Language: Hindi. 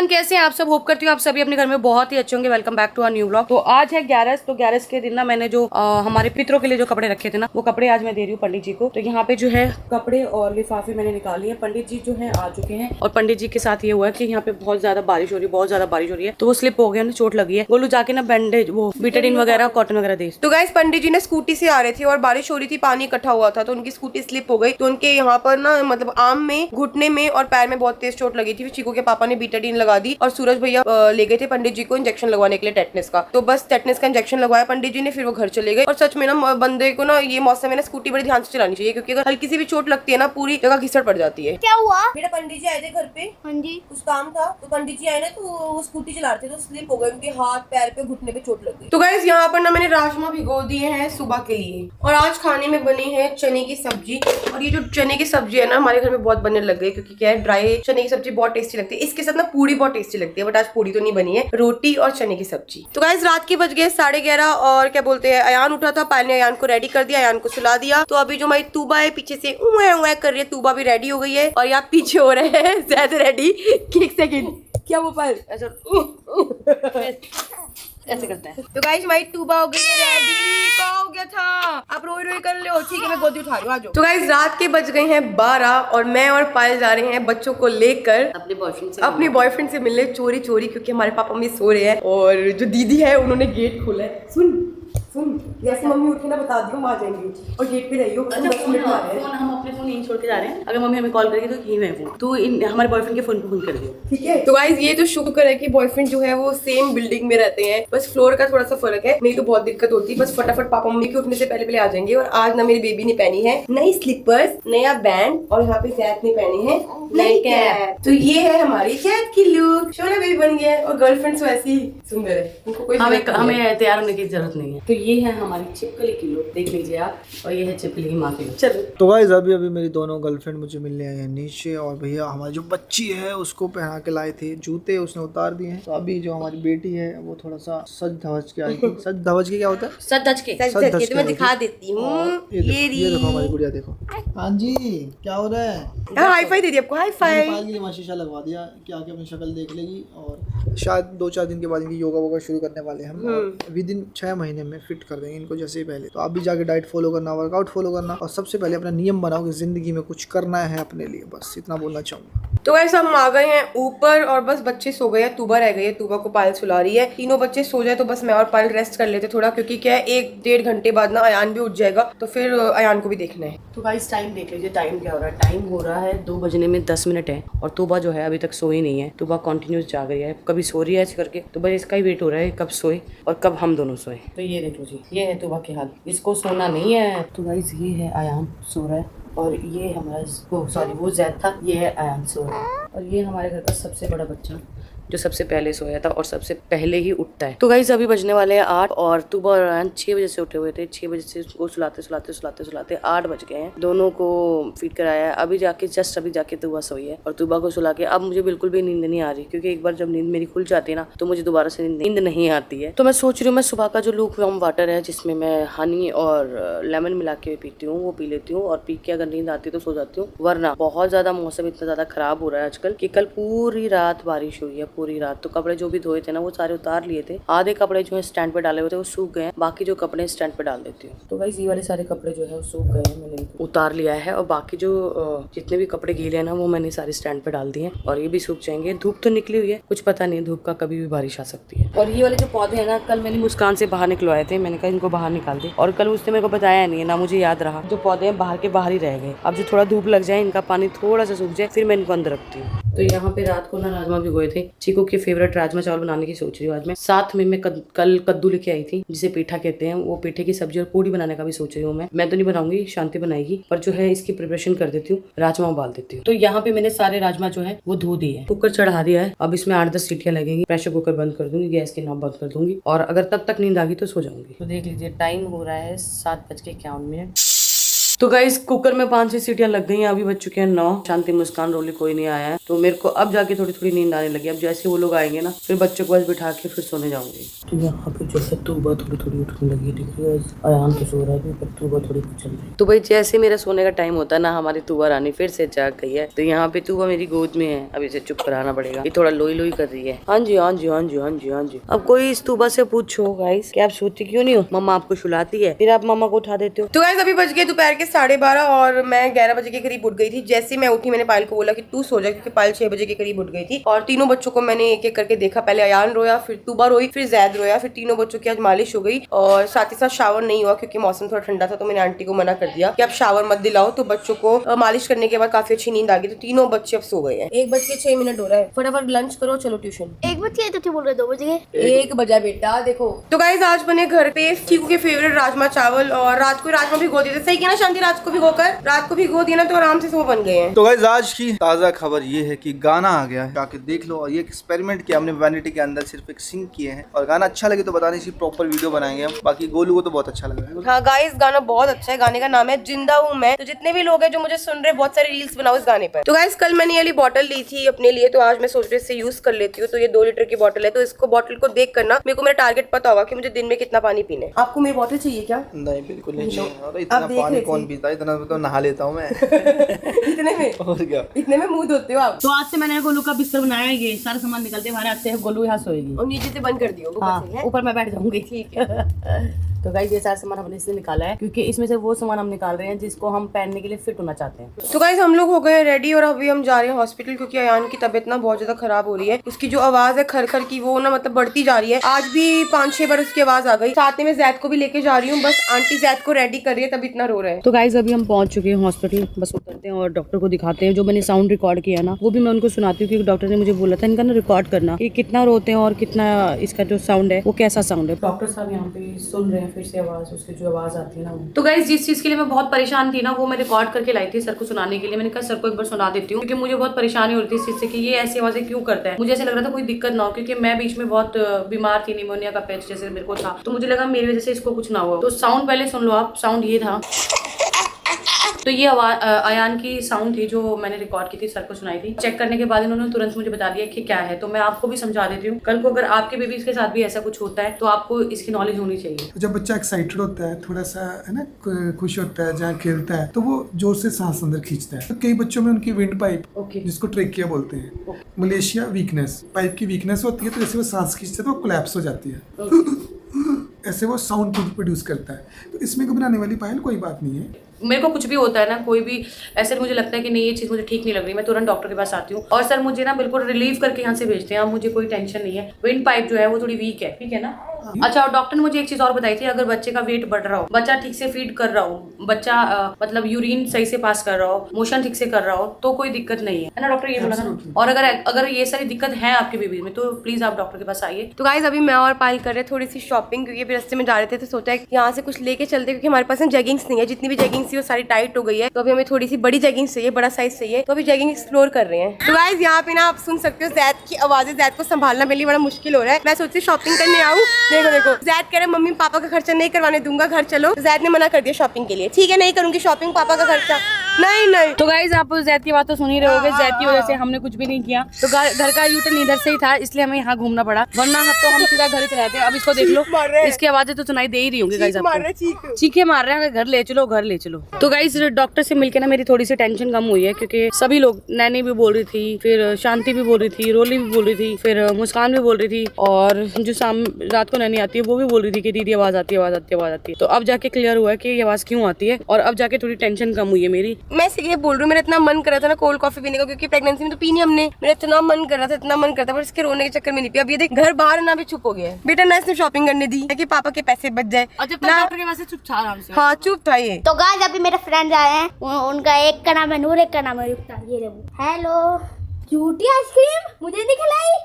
एवरीवन, कैसे हैं आप सब। होप करती हूँ आप सभी अपने घर में बहुत ही अच्छे होंगे। Welcome back to our new blog. तो आज है 11, तो 11 के दिन ना मैंने जो हमारे पितरों के लिए जो कपड़े रखे थे ना, वो कपड़े आज मैं दे रही हूँ पंडित जी को। तो यहाँ पे जो है कपड़े और लिफाफे मैंने निकाली है। पंडित जी जो है आ चुके हैं और पंडित जी के साथ ये हुआ है कि यहाँ पे बहुत ज्यादा बारिश हो रही है, बहुत ज्यादा बारिश हो रही है, तो वो स्लिप हो गया ना, चोट लगी है। बोलू जाके ना बैंडेज वो बीटाडीन वगैरह कॉटन वगैरह दे। तो गाइस पंडित जी ने स्कूटी से आ रहे थे और बारिश हो रही थी, पानी इकट्ठा हुआ था, तो उनकी स्कूटी स्लिप हो गई। तो उनके यहाँ पर ना मतलब आर्म में, घुटने में और पैर में बहुत तेज चोट लगी थी। चीकू के पापा ने बीटाडीन लगा दी और सूरज भैया ले गए थे पंडित जी को इंजेक्शन लगवाने के लिए टेटनेस का। तो बस टेटनेस का इंजेक्शन लगवाया पंडित जी ने, फिर वो घर चले गए। और सच में ना बंदे को ना ये मौसम में ना स्कूटी बड़ी ध्यान से चलानी चाहिए, क्योंकि अगर हल्की सी भी चोट लगती है ना पूरी जगह घिसड़ पड़ जाती है। क्या हुआ? मेरा पंडित जी आए थे घर पे। हाँ जी। कुछ काम था तो पंडित जी आए ना, तो वो स्कूटी चला रहे थे तो स्लिप हो गए, उनके हाथ पैर पे घुटने पे चोट लग गई। तो गाइस यहाँ पर ना मैंने राजमा भिगो दिए हैं सुबह के लिए, और आज खाने में बनी है चने की सब्जी। और ये जो चने की सब्जी है ना हमारे घर में बहुत बनने लग गई, क्योंकि क्या है ड्राई चने की सब्जी बहुत टेस्टी लगती है। इसके साथ ना पूरी बहुत टेस्टी लगती है, बट आज पूरी तो नहीं बनी है, रोटी और चने की सब्जी। तो गाइस रात के बज गए 11:30 और क्या बोलते हैं, अयान उठा था, पायल ने अयान को रेडी कर दिया, अयान को सुला दिया। तो अभी जो हमारी तूबा है पीछे से उए कर रही है, तूबा भी रेडी हो गई है और यहाँ पीछे हो रहे हैं ज़्यादा रेडी। एक सेकंड, क्या वो पर ऐसा ऐसे करते हैं। तो गाइस हमारी तूबा हो गई है रेडी। क्या हो गया था? आप रोई रोई कर लो, ठीक है मैं गोदी उठा रही हूँ, आ जाओ। तो गाइस रात के बज गए हैं 12 और मैं और पायल जा रहे हैं बच्चों को लेकर अपने बॉयफ्रेंड से मिलने चोरी चोरी, क्योंकि हमारे पापा मम्मी सो रहे हैं और जो दीदी है उन्होंने गेट खोला है। सुन जैसे मम्मी उठे ना बता दियो, हम आ जाएंगे और गेट पे रहियो। अच्छा, हम अपने फोन यहीं छोड़ के जा रहे हैं। अगर मम्मी हमें कॉल करेगी तो यहीं है फोन, तो हमारे बॉयफ्रेंड के फोन पे फोन कर दियो, ठीक है। तो गाइस ये तो शुक्र है कि बॉयफ्रेंड जो है वो सेम बिल्डिंग में रहते हैं, बस फ्लोर का थोड़ा सा फर्क है, नहीं तो बहुत दिक्कत होती। बस फटाफट पापा मम्मी के उठने से पहले पहले आ जाएंगे। और आज ना मेरी बेबी ने पहनी है नई स्लीपर्स, नया बैंड, और यहाँ पे जैक ने पहनी है नई कैप। तो ये है हमारी जैक की लुक। शोना बेबी बन गया है और गर्लफ्रेंड तो ऐसी सुंदर है, उनको कोई हमें तैयार होने की जरूरत नहीं है। तो ये है हमारी छिपकली की लुक, देख लीजिए आप, और ये है छिपकली की माँ की लुक। चलो तो गाइस अभी मेरी दोनों गर्लफ्रेंड मुझे मिलने आई है नीचे, और भैया हमारी जो बच्ची है उसको पहना के लाए थे, जूते उसने उतार दिए हैं। तो अभी जो हमारी बेटी है वो थोड़ा सा सज धवज के आई थी। सज धवज के क्या होता है? सज धज के तो मैं दिखा देती हूँ। ये देखो हमारी गुड़िया, देखो। हाँ जी, क्या हो रहा है? हाई फाई दे दी आपको, हाई फाई। के लिए शीशा लगवा दिया कि आके अपनी शक्ल देख लेगी, और शायद 2-4 दिन के बाद इनकी योगा वोगा शुरू करने वाले हैं हम। विद इन 6 महीने में फिट कर देंगे इनको जैसे ही पहले। तो आप भी जाके डाइट फॉलो करना, वर्कआउट फॉलो करना, और सबसे पहले अपना नियम बनाओ कि जिंदगी में कुछ करना है अपने लिए, बस इतना बोलना चाहूंगा। तो ऐसा हम आ गए हैं ऊपर और बस बच्चे सो गए हैं, तूबा रह गई है, तूबा को पायल सुला रही है। तीनों बच्चे सो जाए तो बस मैं और पायल रेस्ट कर लेते थोड़ा, क्योंकि क्या है 1-1.5 घंटे बाद ना अयान भी उठ जाएगा, तो फिर अयान को भी देखना है। तो गाइस टाइम देख लीजिए, टाइम क्या हो रहा है। टाइम हो रहा है 2 बजने में 10 मिनट है, और तूबा जो है अभी तक सोई नहीं है। तूबा कंटिन्यूस जाग रही है, कभी सो रही है ऐसे करके, तो बस इसका ही वेट हो रहा है कब सोए और कब हम दोनों सोए। तो ये देख लो जी, ये है तूबा के हाल, इसको सोना नहीं है। तो गाइस ये है अयान सो रहा है, और ये हमारा वो जैद था, ये है अयान सो रहा है, और ये हमारे घर का सबसे बड़ा बच्चा जो सबसे पहले सोया था और सबसे पहले ही उठता है। तो गाइस अभी बजने वाले हैं 8, और तूबा और अयान 6 बजे से उठे हुए थे। 6 बजे से उसको सुलाते 8 बज गए हैं। दोनों को फीड कराया है, अभी जाके तूबा सोई है, और तूबा को सुला के अब मुझे बिल्कुल भी नींद नहीं आ रही, क्योंकि एक बार जब नींद मेरी खुल जाती है ना तो मुझे दोबारा से नींद नहीं आती है। तो मैं सोच रही हूँ मैं सुबह का जो लूक वार्म वाटर है, जिसमें मैं हनी और लेमन मिला के पीती हूँ, वो पी लेती हूँ, और पी के अगर नींद आती है तो सो जाती हूँ। वरना बहुत ज्यादा मौसम इतना ज्यादा खराब हो रहा है आजकल कि कल पूरी रात बारिश हुई है, पूरी रात। तो कपड़े जो भी धोए थे ना वो सारे उतार लिए थे। आधे कपड़े जो है स्टैंड पे डाले हुए थे वो सूख गए हैं, बाकी जो कपड़े स्टैंड पे डाल देती हूँ। तो गाइस ये वाले सारे कपड़े जो है वो सूख गए हैं, मैंने उतार लिया है, और बाकी जो जितने भी कपड़े गीले हैं ना वो मैंने सारे स्टैंड पे डाल दिए हैं, और ये भी सूख जाएंगे। धूप तो निकली हुई है, कुछ पता नहीं धूप का कभी भी बारिश आ सकती है। और ये वाले जो पौधे हैं ना, कल मैंने मुस्कान से बाहर निकलवाए थे, मैंने कहा इनको बाहर निकाल दे, और कल उसने मेरे को बताया नहीं है ना, मुझे याद रहा। जो पौधे हैं बाहर के बाहर ही रह गए। अब जो थोड़ा धूप लग जाए, इनका पानी थोड़ा सा सूख जाए, फिर मैं इनको अंदर रखती हूँ। तो यहाँ पे रात को ना राजमा भिगोए थे, चीकू के फेवरेट राजमा चावल बनाने की सोच रही हूँ आज मैं। साथ में मैं कल कद्दू लेके आई थी, जिसे पेठा कहते हैं, वो पेठे की सब्जी और पूड़ी बनाने का भी सोच रही हूँ मैं तो नहीं बनाऊंगी, शांति बनाएगी, पर जो है इसकी प्रिपरेशन कर देती हूँ, राजमा उबाल देती हूँ। तो यहाँ पे मैंने सारे राजमा जो है वो धो दिए, कुकर चढ़ा दिया है। अब इसमें 8-10 सीटियां लगेंगी, प्रेशर कुकर बंद कर दूंगी, गैस की नॉब बंद कर दूंगी, और अगर तब तक नींद आ गई तो सो जाऊंगी। तो देख लीजिए टाइम हो रहा है 7:51। तो गाइस कुकर में 5-6 सीटियां लग गई हैं, अभी बज चुके हैं 9। शांति, मुस्कान, रोली कोई नहीं आया है, तो मेरे को अब जाके थोड़ी थोड़ी नींद आने लगी। अब जैसे वो लोग आएंगे ना, फिर बच्चों को बस बिठा के फिर सोने जाऊंगी। तो यहाँ पे जो है तूबा थोड़ी थोड़ी उठने लगी है, आयान तो सो रहा है पर तूबा थोड़ी चल रही है। तो भाई जैसे मेरा सोने का टाइम होता है ना, हमारी तूबा रानी फिर से जाग गई है। तो यहाँ पे तूबा मेरी गोद में है, अब इसे चुप कराना पड़ेगा, ये थोड़ा लोई लोई कर रही है। हाँ जी हाँ जी हाँ जी हाँ जी हाँ जी। अब कोई इस तूबा से पूछो गाइस कि आप सोती क्यों नहीं हो, मम्मा आपको सुलाती है, फिर आप मम्मा को उठा देते हो। तो गाइस अभी बज गए दोपहर के 12:30 और मैं 11 बजे के करीब उठ गई थी। जैसे मैं उठी मैंने पायल को बोला कि तू सो जा, क्योंकि पायल 6 बजे के करीब उठ गई थी। और तीनों बच्चों को मैंने एक एक करके देखा, पहले अयान रोया, फिर तूबा रोई, फिर जैद रोया, फिर तीनों बच्चों की आज मालिश हो गई। और साथ ही साथ शावर नहीं हुआ क्योंकि मौसम थोड़ा ठंडा था, तो मैंने आंटी को मना कर दिया कि आप शावर मत दिलाओ। तो बच्चों को मालिश करने के बाद काफी अच्छी नींद आ गई, तो तीनों बच्चे अब सो गए हैं। 1:06 हो रहा है, फटाफट लंच करो, चलो ट्यूशन। 1 बजे तो बोल रहे 2 बजे 1 बजा बेटा, देखो। तो गाइस आज बने घर पे चीकू के फेवरेट राजमा चावल, और रात को राजमा भिगो दिए थे। सही किया ना शांति, रात को भिगो दिया ना, तो आराम से वो बन गए हैं। तो गाइस आज की ताज़ा खबर ये है कि गाना आ गया है, जाके देख लो। और ये एक्सपेरिमेंट किया हमने वैनिटी के अंदर, सिर्फ एक सिंग किए हैं, और गाना अच्छा लगे तो बताने की प्रॉपर वीडियो बनाएंगे हम। बाकी गोलू को तो बहुत अच्छा लग रहा है। हाँ गाइस गाना बहुत अच्छा है, गाने का नाम है जिंदा हूँ मैं। तो जितने भी लोग हैं जो मुझे सुन रहे हैं, बहुत सारे रील्स बनाओ इस गाने पर। तो गाइस कल मैंने ये वाली बॉटल ली थी अपने लिए, तो आज मैं सोच रही इससे यूज कर लेती हूँ। तो ये 2 लीटर की बॉटल है, तो इसको बॉटल को देख करना मेरे को मेरा टारगेट पता होगा कि मुझे दिन में कितना पानी पीना है। आपको मेरी बॉटल चाहिए क्या? नहीं बिल्कुल नहीं चाहिए, इतना पानी कौन पीता है, इतना तो नहा लेता हूँ मैं। इतने में और क्या, इतने में मुंह धोते हो आप। तो आज से मैंने गोलू का बिस्तर बनाया, ये सारा सामान निकलते हमारे हाथ से, गोलू यहाँ सोएगी और नीचे से बंद कर दियो, ऊपर मैं बैठ जाऊंगी। ठीक है। तो गाइस ये सारा सामान हमने इससे निकाला है, क्योंकि इसमें से वो सामान हम निकाल रहे हैं जिसको हम पहनने के लिए फिट होना चाहते हैं। तो गाइस हम लोग हो गए रेडी और अभी हम जा रहे हैं हॉस्पिटल, क्योंकि अयान की तबीयत ना बहुत ज्यादा खराब हो रही है। उसकी जो आवाज है खर की, वो ना मतलब बढ़ती जा रही है। आज भी 5-6 बार उसकी आवाज आ गई। साथ में जैद को भी लेके जा रही हूँ, बस आंटी जैद को रेडी कर रही है, तब इतना रो रहा है। तो गाइस अभी हम पहुंच चुके हैं हॉस्पिटल, बस उतरते हैं और डॉक्टर को दिखाते हैं। जो मैंने साउंड रिकॉर्ड किया ना, वो भी मैं उनको सुनाती हूँ, क्योंकि डॉक्टर ने मुझे बोला था इनका ना रिकॉर्ड करना कि कितना रोते हैं और कितना इसका जो साउंड है वो कैसा साउंड है। डॉक्टर साहब यहाँ पे सुन रहे हैं फिर से आवाज, उसकी जो आवाज आती है ना। तो गाइस जिस चीज के लिए मैं बहुत परेशान थी ना, वो मैं रिकॉर्ड करके लाई थी सर को सुनाने के लिए। मैंने कहा सर को एक बार सुना देती हूँ, क्योंकि मुझे बहुत परेशानी हो रही थी इस चीज से कि ये ऐसी आवाजें क्यों करता है। मुझे ऐसा लग रहा था कोई दिक्कत ना हो, क्योंकि मैं बीच में बहुत बीमार थी, निमोनिया का पेच जैसे मेरे को था, तो मुझे लगा मेरी वजह से इसको कुछ ना हुआ। तो साउंड पहले सुन लो आप, साउंड ये था। तो ये अयान की साउंड थी जो मैंने रिकॉर्ड की थी, सर को सुनाई थी। चेक करने के बाद इन्होंने तुरंत मुझे बता दिया कि क्या है। तो मैं आपको भी समझा देती हूँ, कल को अगर आपके बेबीज के साथ भी ऐसा कुछ होता है तो आपको इसकी नॉलेज होनी चाहिए। जब बच्चा एक्साइटेड होता है, थोड़ा सा है ना, खुश होता है, जहाँ खेलता है, तो वो जोर से सांस अंदर खींचता है। तो कई बच्चों में उनकी विंड पाइप, जिसको ट्रेकिया बोलते हैं, मलेशिया वीकनेस, पाइप की वीकनेस होती है, तो जैसे वो सांस खींचते हैं तो वो कोलैप्स हो जाती है। ऐसे वो साउंड प्रोड्यूस करता है। तो इसमें घबराने वाली पायल कोई बात नहीं है। मेरे को कुछ भी होता है ना, कोई भी ऐसे मुझे लगता है कि नहीं ये चीज़ मुझे ठीक नहीं लग रही, मैं तुरंत डॉक्टर के पास आती हूँ और सर मुझे ना बिल्कुल रिलीव करके यहाँ से भेजते हैं। अब मुझे कोई टेंशन नहीं है। विंड पाइप जो है वो थोड़ी वीक है, ठीक है ना। अच्छा, और डॉक्टर ने मुझे एक चीज़ और बताई थी, अगर बच्चे का वेट बढ़ रहा हो, बच्चा ठीक से फीड कर रहा हो, बच्चा मतलब यूरिन सही से पास कर रहा हो, मोशन ठीक से कर रहा हो, तो कोई दिक्कत नहीं है ना, डॉक्टर ये बोला था। और अगर ये सारी दिक्कत है आपके बेबी में, तो प्लीज आप डॉक्टर के पास आइए। तो गाइस अभी मैं और पायल कर रहे हैं थोड़ी सी शॉपिंग, क्योंकि अभी रास्ते में जा रहे थे तो सोचा है यहाँ से कुछ लेके चलते, क्योंकि हमारे पास जेगिंग्स नहीं है। जितनी भी जेगिंग्स थी वो सारी टाइट हो गई है, तो अभी हमें थोड़ी सी बड़ी जेगिंग्स चाहिए, बड़ा साइज चाहिए, तो अभी जेगिंग एक्सप्लोर कर रहे हैं। तो गाइस यहाँ पे ना आप सुन सकते हो जैद की आवाजें, जैद को संभालना मेरे लिए बड़ा मुश्किल हो रहा है। मैं सोचती शॉपिंग करने आऊँ, देखो जैद कह रहे मम्मी पापा का खर्चा नहीं करवाने दूंगा, घर चलो। जैद ने मना कर दिया शॉपिंग के लिए। ठीक है, नहीं करूंगी शॉपिंग, पापा का खर्चा नहीं। तो गाइस आप जैद की बात तो सुन ही रहे होगे, जैद की वजह से हमने कुछ भी नहीं किया। तो घर का यूटर्न इधर से ही था, इसलिए हमें यहाँ घूमना पड़ा, वरना तो हम सीधा घर ही चले थे। अब इसको देख लो, इसकी आवाजें तो सुनाई दे ही रही होंगी गाइस आपको, चीखे मार रहे हैं, घर ले चलो। तो गाइस डॉक्टर से मिलके ना मेरी थोड़ी सी टेंशन कम हुई है, क्योंकि सभी लोग, नैनी भी बोल रही थी, फिर शांति भी बोल रही थी, रोली भी बोल रही थी, फिर मुस्कान भी बोल रही थी, और जो रात को नैनी आती है वो भी बोल रही थी कि दीदी आवाज आती है। तो अब जाके क्लियर हुआ है कि ये आवाज क्यों आती है, और अब जाके थोड़ी टेंशन कम हुई है मेरी। मैं ये बोल रही हूँ, मेरा इतना मन कर रहा था ना कोल्ड कॉफी पीने का, क्योंकि प्रेगनेंसी में तो पीनी हमने, मेरा इतना मन कर रहा था, पर इसके रोने के चक्कर में नहीं पिया। अब ये देख घर बाहर ना भी चुप हो गया है। बेटा ना इसने शॉपिंग करने दी कि पापा के पैसे बच जाए। डॉक्टर के पास चुप था आराम से। हाँ चुप था ये। तो गाइस अभी मेरे फ्रेंड्स आए हैं, उनका एक का नाम है नूर, एक का नाम है युक्ता। ये देखो, हेलो, झूठी आइसक्रीम मुझे नहीं खिलाई।